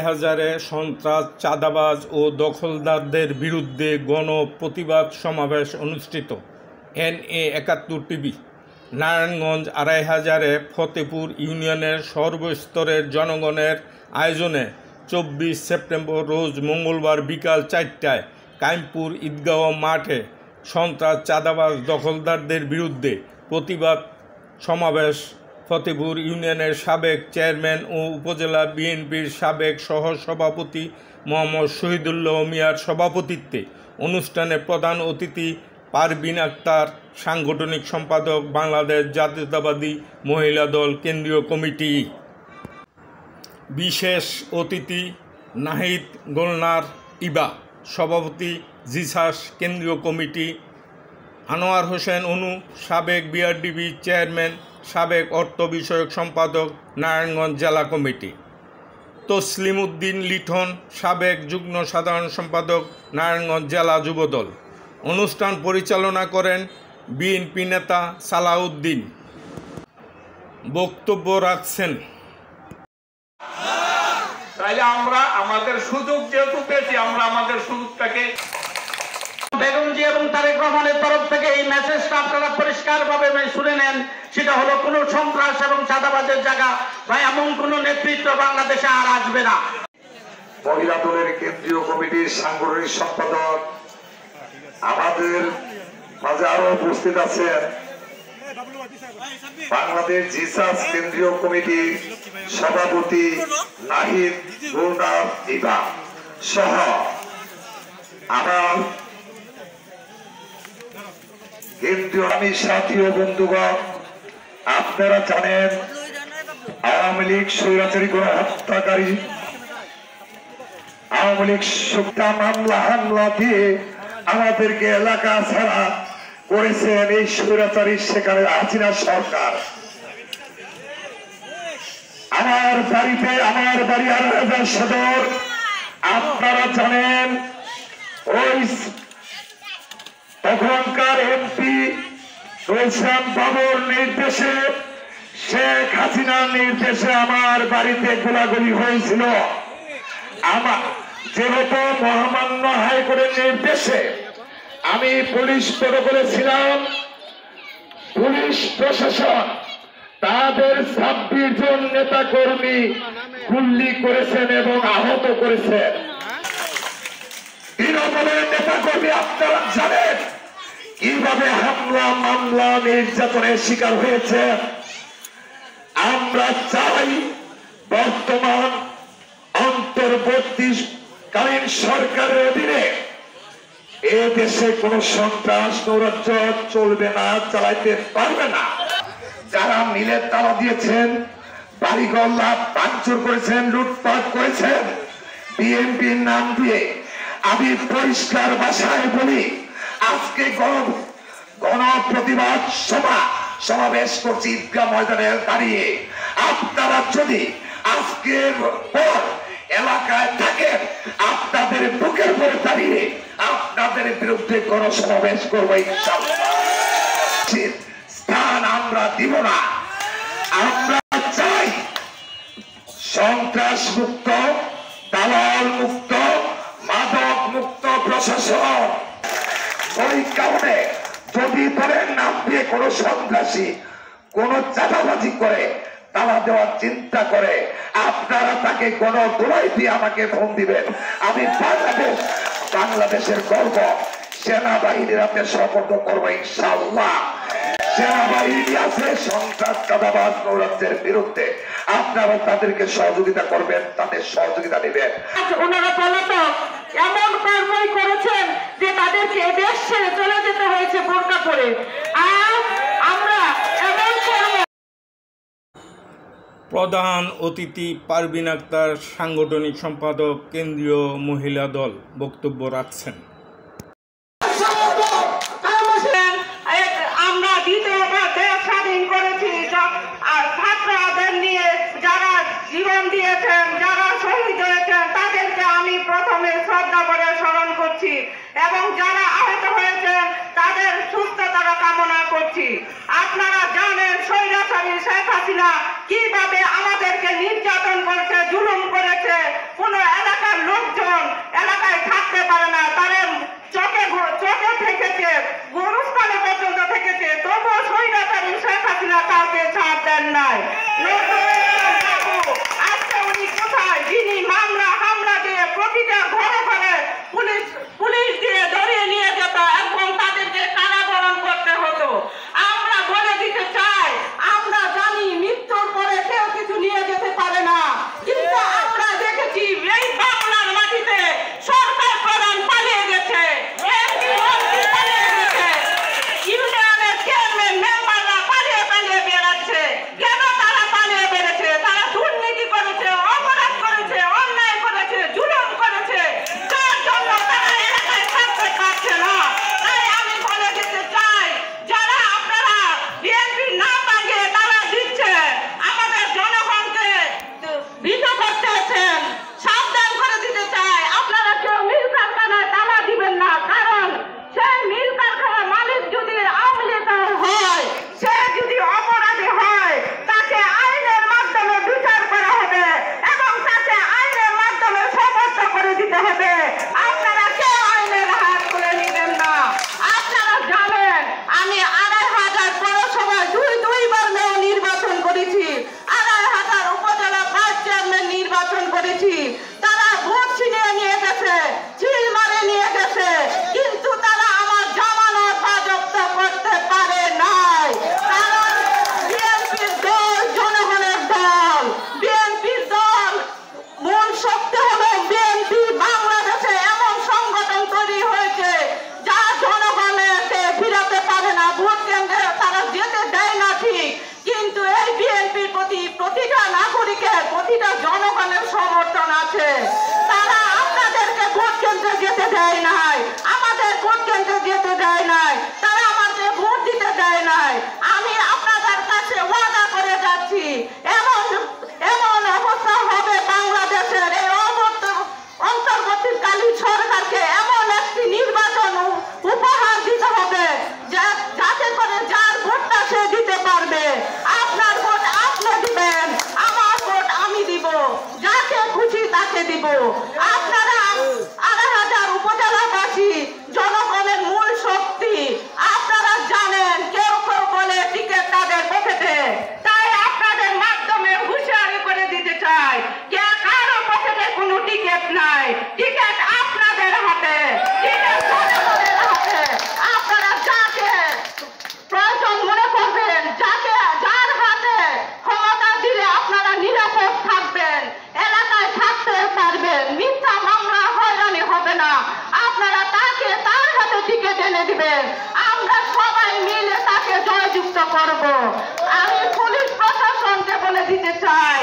হাজারে সন্ত্রাস, চাঁদাবাজ ও দখলদারদের বিরুদ্ধে গণপ্রতিবাদ সমাবেশ অনুষ্ঠিত। NA71 TV. নারায়ণগঞ্জ ২৫০০ ফতেপুর ইউনিয়নের সর্বস্তরের জনগণের আয়োজনে ২৪ সেপ্টেম্বর রোজ মঙ্গলবার বিকাল ৪টায় কাইমপুর ঈদগাহ মাঠে সন্ত্রাস, চাঁদাবাজ, দখলদারদের বিরুদ্ধে প্রতিবাদ সমাবেশ ফতেপুর ইউনিয়নের সাবেক চেয়ারম্যান ও উপজেলা বিএনপির সাবেক সহসভাপতি মোহাম্মদ শহীদুল্লাহ মিয়ার সভাপতিত্বে অনুষ্ঠানে প্রধান অতিথি পারভিন আক্তার, সাংগঠনিক সম্পাদক, বাংলাদেশ জাতীয়তাবাদী মহিলা দল কেন্দ্রীয় কমিটি। বিশেষ অতিথি নাহিদ গোলনার ইবা, সভাপতি জিসাস কেন্দ্রীয় কমিটি। আনোয়ার হোসেন অনু, সাবেক বিআরডিবি চেয়ারম্যান, সাবেক অর্থ বিষয়ক সম্পাদক, নারায়ণগঞ্জ জেলা কমিটি। তসলিম উদ্দিন লিঠন, সাবেক যুগ্ম সাধারণ সম্পাদক, নারায়ণগঞ্জ জেলা যুবদল। অনুষ্ঠান পরিচালনা করেন বিএনপি নেতা সালাউদ্দিন। বক্তব্য রাখছেন তাইলে আমরা আমাদের সুযোগ যেহেতু পেয়েছি, আমরা আমাদের সুযোগটাকে বেগমজি এবং তারেক রহমানের তরফ থেকে এই মেসেজটা আপনারা পরিষ্কারভাবে শুনে নেন। সেটা হলো কোনো সন্ত্রাস এবং চাঁদাবাজের জায়গা বা এমন কোনো নেতৃত্ব বাংলাদেশে আর আসবে না। মহিলা দলের কেন্দ্রীয় কমিটির সাংগঠনিক সম্পাদক আমাদের মাঝে আরো উপস্থিত আছেন বাংলাদেশ জিসাস কেন্দ্রীয় কমিটির সভাপতি নাহিদ গোলনার ইবা সহ আমার কেন্দ্রীয় আমি সাথী ও বন্ধুগণ, আপনারা জানেন আওয়ামী লীগ স্বৈরাচারী গণহত্যাকারী, আওয়ামী লীগ শক্তি মামলা হামলা দিয়ে আমাদেরকে এলাকা ছাড়া করেছেন এই স্বৈরাচারী সেখানে হাসিনা সরকার। আমার বাড়ি আড়াই সদর, আপনারা জানেন ওই তখনকার এমপি রোশন বাবুর নির্দেশে, শেখ হাসিনার নির্দেশে আমার বাড়িতে গোলাগুলি হয়েছিল। আমার যেহেতু মহামান্য হাইকোর্টের নির্দেশে আমি পুলিশ প্রোটোকলে ছিলাম, পুলিশ প্রশাসন তাদের ২৬ জন নেতা কর্মী গুলি করেছেন এবং আহত করেছেন। তৃণমূলের নেতা কর্মী আপনারা জানেন কিভাবে হামলা, মামলা, নির্যাতনের শিকার হয়েছে। আমরা চাই বর্তমান অন্তর্বর্তীকালীন সরকারের অধীনে এ দেশে কোন সন্ত্রাস, নৈরাজ্য চলবে না, চালাইতে পারবে না। যারা মিলে তালা দিয়েছেন, বাড়িঘর ভাঙচুর করেছেন, লুটপাট করেছেন বিএনপির নাম দিয়ে, আমি পরিষ্কার ভাষায় বলি আজকে গণপ্রতিবাদ সমাবেশ করছি ঈদগাহ ময়দানে দাঁড়িয়ে। আপনারা যদি আজকের পর এলাকায় থাকেন, আপনাদের বুকের উপরে দাঁড়িয়ে আপনাদের বিরুদ্ধে গণসমাবেশ করবো ইনশাআল্লাহ। স্থান আমরা দিব না। আমরা চাই সন্ত্রাস মুক্ত, দালাল মুক্ত, মাদক মুক্ত প্রশাসন। ওই কারণে যদি ধরেন নাম দিয়ে কোনো সন্ত্রাসী কোনো চাঁদাবাজি করে, তালা দেওয়ার চিন্তা করে, আপনারা তাকে কোনো দোলাই দিয়ে আমাকে ফোন দিবেন। আমি বাংলাদেশের গর্ব, সেনাবাহিনীর হাতে সমর্থ করবো ইনশাআল্লাহ। সেনাবাহিনী আছে সন্ত্রাস, চাঁদাবাজ, নৈরাজ্যের বিরুদ্ধে। আপনারা তাদেরকে সহযোগিতা করবেন, তাদের সহযোগিতা নেবেন। ওনারা পলাতক এমন কর্মই করেছেন যে তাদেরকে দেশ ছেড়ে চলে যেতে হয়েছে বোরকা পরে। আর আমরা এমন কর্ম। প্রধান অতিথি পারভিন আক্তার, সাংগঠনিক সম্পাদক, কেন্দ্রীয় মহিলা দল বক্তব্য রাখছেন। আমরা দ্বিতীয়বার দেশ স্বাধীন করেছি, ছাত্রদের নিয়ে যারা জীবন দিয়েছেন, যারা শহীদ হয়েছেন, তাদেরকে আমি প্রথমে শ্রদ্ধা করে স্মরণ করছি এবং যারা আহত হয়েছেন তাদের সুস্থতা কামনা করছি। আপনারা জানেন স্বৈরাচারী শেখ হাসিনা কিভাবে আমাদেরকে নির্যাতন করেছে, জুলুম করেছে। কোনো এলাকার লোকজন এলাকায় থাকতে পারে না, তারা চকে থেকেছে, গরুস্থানে পর্যন্ত থেকেছে, তবুও স্বৈরাচারী শেখ হাসিনা কাউকে ছাড় দেন নাই। আজকে উনি কোথায়, যিনি মামলা হামলা দিয়ে প্রতিটা ঘরে ঘরে পুলিশ দিয়ে ধরিয়ে নিয়ে যেত এবং তাদেরকে কারাবরণ করতে হতো। আমরা বলে দিতে চাই, আমরা জানি মৃত্যুর পরে কেউ কিছু নিয়ে যেতে পারে না, কিন্তু আমরা দেখেছি এই বাংলার মাটিতে সরকার প্রধান পালিয়ে গেছে, এমপি মন্ত্রী পালিয়ে গেছে, ইউনিয়নের চেয়ারম্যান মেম্বাররা পালিয়ে বেড়াচ্ছে। কেন তারা পালিয়ে বেড়েছে? তারা দুর্নীতি করেছে, অপরাধ করেছে, অন্যায় করেছে, জুলুম করেছে, যার জন্য তারা এলাকায় থাকতে পারছে না। তাই আমি বলে দিতে চাই, যারা আপনারা বিএনপি না ভাঙে তারা দিচ্ছে আমাদের জনগণকে ভীত করতেছেন, সাবধান করে দিতে চাই। আপনারা কেউ মিল কারখানায় তালা দিবেন না, কারণ সেই মিল কারখানার মালিক যদি আওয়ামী লীগ হয়, সে যদি অপরাধী হয়, তাকে আইনের মাধ্যমে বিচার করা হবে এবং তাকে আইনের মাধ্যমে সমর্থ করে দিতে হবে। আপনারা কেউ আইনের হাত তুলে নিবেন না। আপনারা জানেন আমি ২৫০০ পৌরসভায় দুইবার মেয়র নির্বাচন করেছি, ২৫০০ উপজেলা ভাইস চেয়ারম্যান নির্বাচন করেছি। তারা ভোট ছিনিয়ে নিয়ে গেছে, চিল মারে নিয়ে গেছে, কিন্তু তারা আমার জামানত বাজেয়াপ্ত করতে পারে নাই। কারণ বিএনপির দল জনগণের দল, বিএনপির দল মূল শক্তি হলো বিএনপি। বাংলাদেশে এমন সংগঠন তৈরি হয়েছে যা জনগণকে ফিরাতে পারে না, ভোট কেন্দ্রে তারা যেতে দেয় না ঠিক, কিন্তু এই বিএনপির প্রতি প্রতিটা নাগরিকের, প্রতিটা জনগণের সমর্থন আছে। তারা আপনাদেরকে ভোট কেন্দ্রে যেতে দেয় নাই, আমাদের ভোট কেন্দ্রে যেতে দেয় নাই, তারা আমাদের ভোট দিতে দেয় নাই। আমি আপনাদের কাছে ওয়াদা করে যাচ্ছি, এমন অবস্থা হবে বাংলাদেশের, এই অন্তর্বর্তীকালীন সরকারকে এমন একটি নির্বাচন উপহার দিতে হবে যাতে করে যার ভোটটা সে দিতে পারবে। আপনার ভোট আপনি দিবেন, আমার ভোট আমি দিব, যাকে খুশি তাকে দিব। আপনারা ২৫০০ উপজেলাবাসী জনগণের মূল শক্তি, আপনারা জানেন। কেউ বলে টিকিট তাদের পকেটে, তাই আপনাদের মাধ্যমে হুঁশিয়ারি করে দিতে চাই, কারো পকেটে কোনো টিকিট নাই, টিকিট আপনাদের হাতে, টিকিট জনগণের হাতে। আপনারা যাকে প্রয়োজন মনে করবেন, যার হাতে ক্ষমতা দিলে আপনারা নিরাপদ থাকবেন, এলাকায় থাকতে পারবেন, মিথ্যা মামলা হয়রানি হবে না, আপনারা তাকে তার হাতে টিকিট এনে দিবেন। আমরা সবাই মিলে তাকে জয়যুক্ত করব। আমি পুলিশ প্রশাসনকে বলে দিতে চাই,